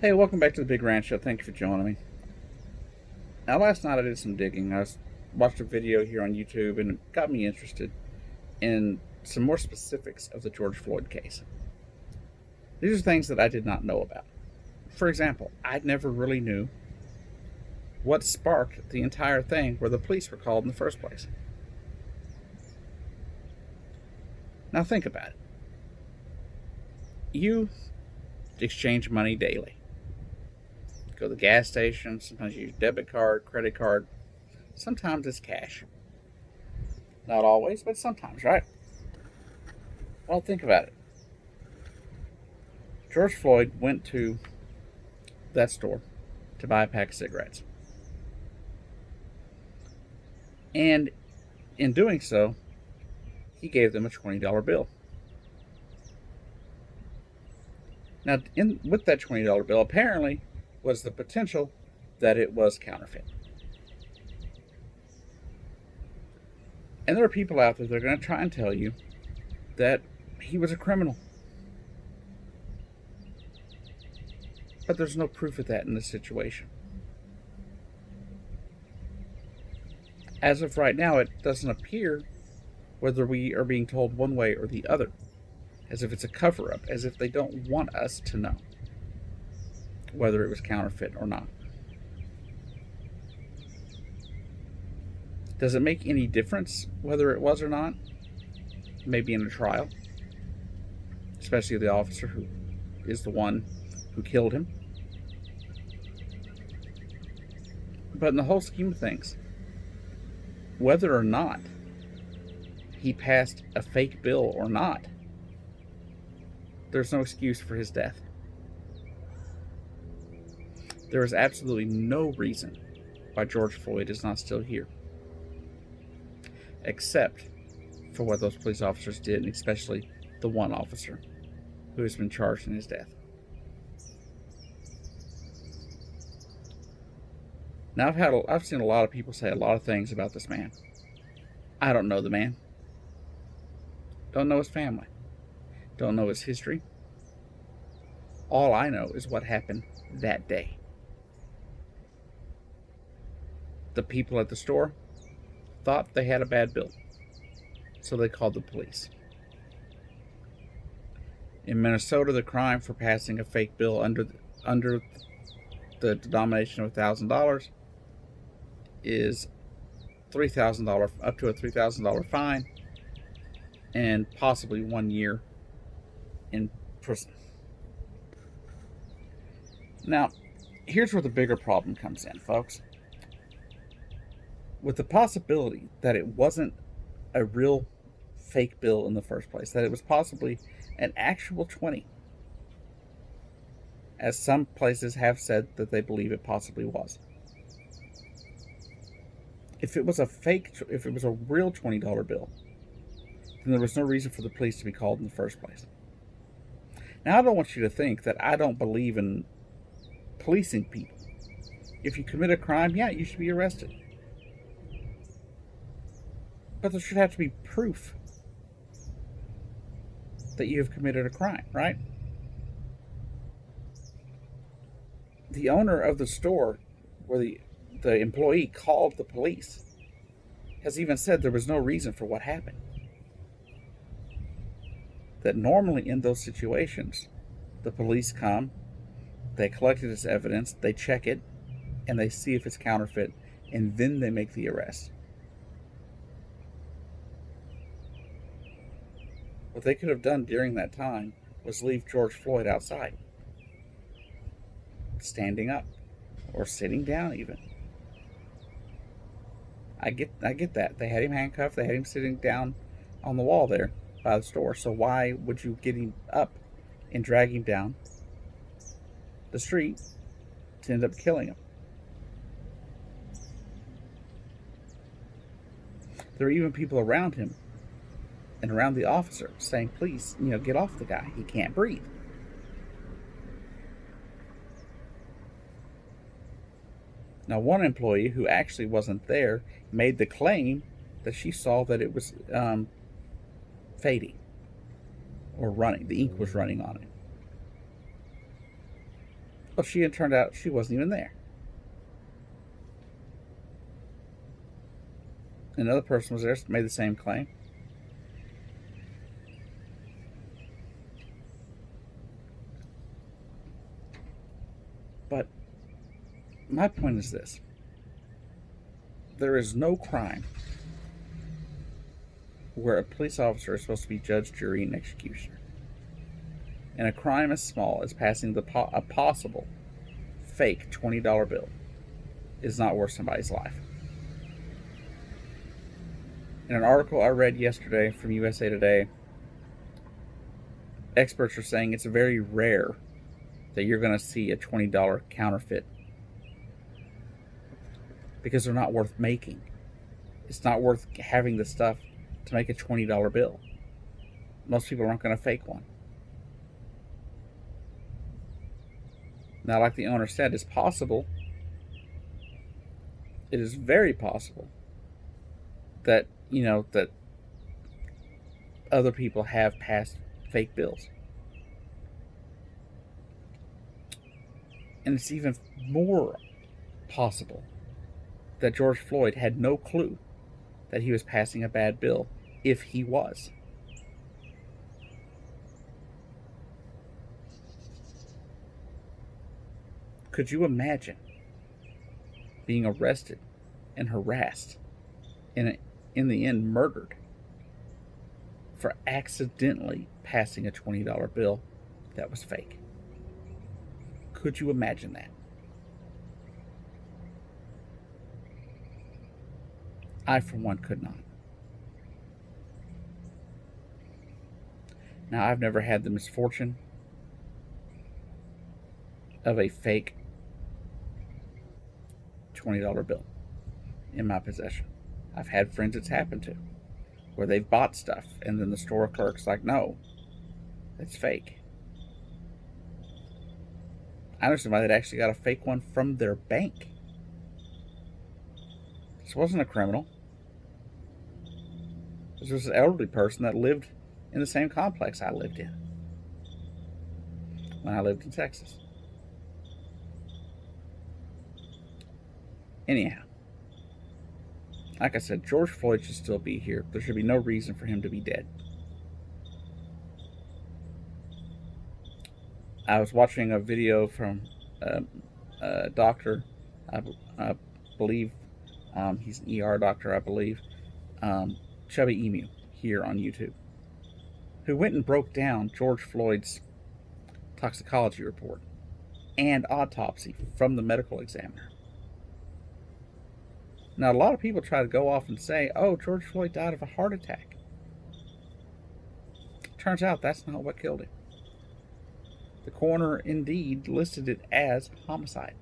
Hey, welcome back to the Big Ranch Show. Thank you for joining me. Now, last night I did some digging. Watched a video here on YouTube, and it got me interested in some more specifics of the George Floyd case. These are things that I did not know about. For example, I never really knew what sparked the entire thing where the police were called in the first place. Now, think about it. You exchange money daily. Go to the gas station, sometimes you use debit card, credit card. Sometimes it's cash. Not always, but sometimes, right? Well, think about it. George Floyd went to that store to buy a pack of cigarettes. And in doing so, he gave them a $20 bill. Now, with that $20 bill, apparently was the potential that it was counterfeit. And there are people out there that are going to try and tell you that he was a criminal. But there's no proof of that in this situation. As of right now, it doesn't appear whether we are being told one way or the other, as if it's a cover-up, as if they don't want us to know whether it was counterfeit or not. Does it make any difference whether it was or not? Maybe in a trial, especially the officer who is the one who killed him. But in the whole scheme of things, whether or not he passed a fake bill or not, there's no excuse for his death. There is absolutely no reason why George Floyd is not still here, except for what those police officers did, and especially the one officer who has been charged in his death. Now, I've seen a lot of people say a lot of things about this man. I don't know the man. Don't know his family. Don't know his history. All I know is what happened that day. The people at the store thought they had a bad bill, so they called the police. In Minnesota, the crime for passing a fake bill under the denomination of $1,000 is $3,000, up to a $3,000 fine, and possibly 1 year in prison. Now, here's where the bigger problem comes in, folks. With the possibility that it wasn't a real fake bill in the first place, that it was possibly an actual 20, as some places have said that they believe it possibly was. If it was a real $20 bill, then there was no reason for the police to be called in the first place. Now, I don't want you to think that I don't believe in policing people. If you commit a crime, yeah, you should be arrested. But there should have to be proof that you have committed a crime, right? The owner of the store where the employee called the police has even said there was no reason for what happened. That normally in those situations, the police come, they collect it as evidence, they check it, and they see if it's counterfeit, and then they make the arrest. What they could have done during that time was leave George Floyd outside, standing up or sitting down even. I get that. They had him handcuffed, they had him sitting down on the wall there by the store. So why would you get him up and drag him down the street to end up killing him? There are even people around him and around the officer saying, please, get off the guy. He can't breathe. Now, one employee who actually wasn't there made the claim that she saw that it was fading or running. The ink was running on it. Well, it turned out she wasn't even there. Another person was there, made the same claim. But my point is this: there is no crime where a police officer is supposed to be judge, jury, and executioner. And a crime as small as passing a possible fake $20 bill is not worth somebody's life. In an article I read yesterday from USA Today, experts are saying it's very rare that you're going to see a $20 counterfeit because they're not worth making. It's not worth having the stuff to make a $20 bill. Most people aren't going to fake one. Now, like the owner said, it's possible. It is very possible that, that other people have passed fake bills. And it's even more possible that George Floyd had no clue that he was passing a bad bill, if he was. Could you imagine being arrested and harassed and in the end murdered for accidentally passing a $20 bill that was fake? Could you imagine that? I, for one, could not. Now, I've never had the misfortune of a fake $20 bill in my possession. I've had friends it's happened to, where they've bought stuff and then the store clerk's like, no, it's fake. I know somebody that actually got a fake one from their bank. This wasn't a criminal. This was an elderly person that lived in the same complex I lived in when I lived in Texas. Anyhow, like I said, George Floyd should still be here. There should be no reason for him to be dead. I was watching a video from a doctor, I believe he's an ER doctor, I believe, Chubby Emu here on YouTube, who went and broke down George Floyd's toxicology report and autopsy from the medical examiner. Now, a lot of people try to go off and say, oh, George Floyd died of a heart attack. Turns out that's not what killed him. The coroner indeed listed it as homicide.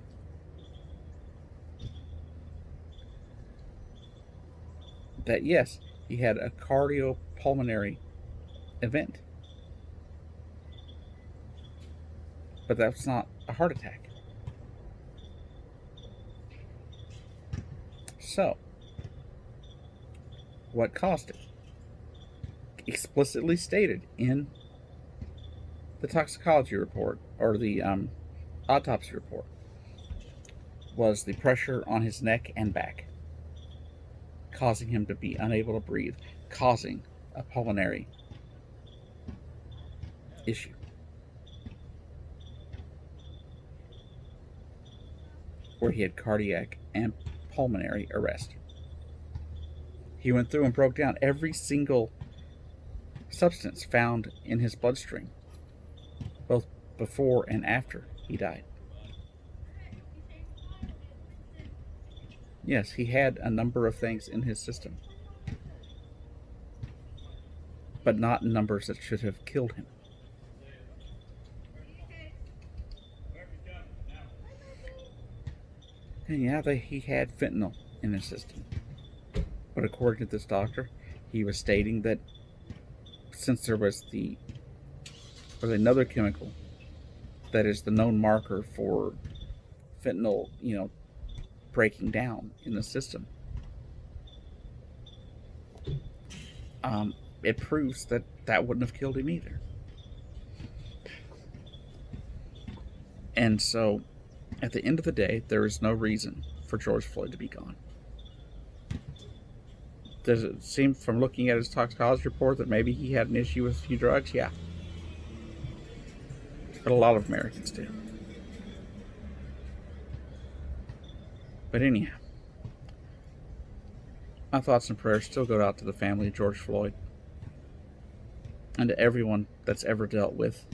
That, yes, he had a cardiopulmonary event. But that's not a heart attack. So, what caused it? Explicitly stated in the toxicology report, or the autopsy report, was the pressure on his neck and back, causing him to be unable to breathe, causing a pulmonary issue. Where he had cardiac and pulmonary arrest. He went through and broke down every single substance found in his bloodstream, both before and after he died. Yes, he had a number of things in his system, but not numbers that should have killed him. And yeah, he had fentanyl in his system. But according to this doctor, he was stating that since there was another chemical that is the known marker for fentanyl, breaking down in the system, it proves that wouldn't have killed him either. And so, at the end of the day, there is no reason for George Floyd to be gone. Does it seem from looking at his toxicology report that maybe he had an issue with a few drugs? Yeah. But a lot of Americans do. But anyhow, my thoughts and prayers still go out to the family of George Floyd and to everyone that's ever dealt with,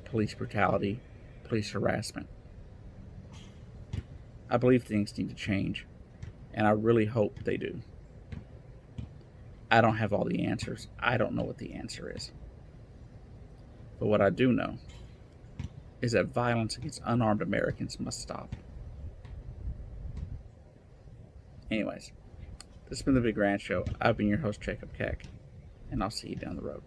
police brutality, police harassment. I believe things need to change, and I really hope they do. I don't have all the answers. I don't know what the answer is. But what I do know is that violence against unarmed Americans must stop. Anyways, this has been The Big Ranch Show. I've been your host, Jacob Keck, and I'll see you down the road.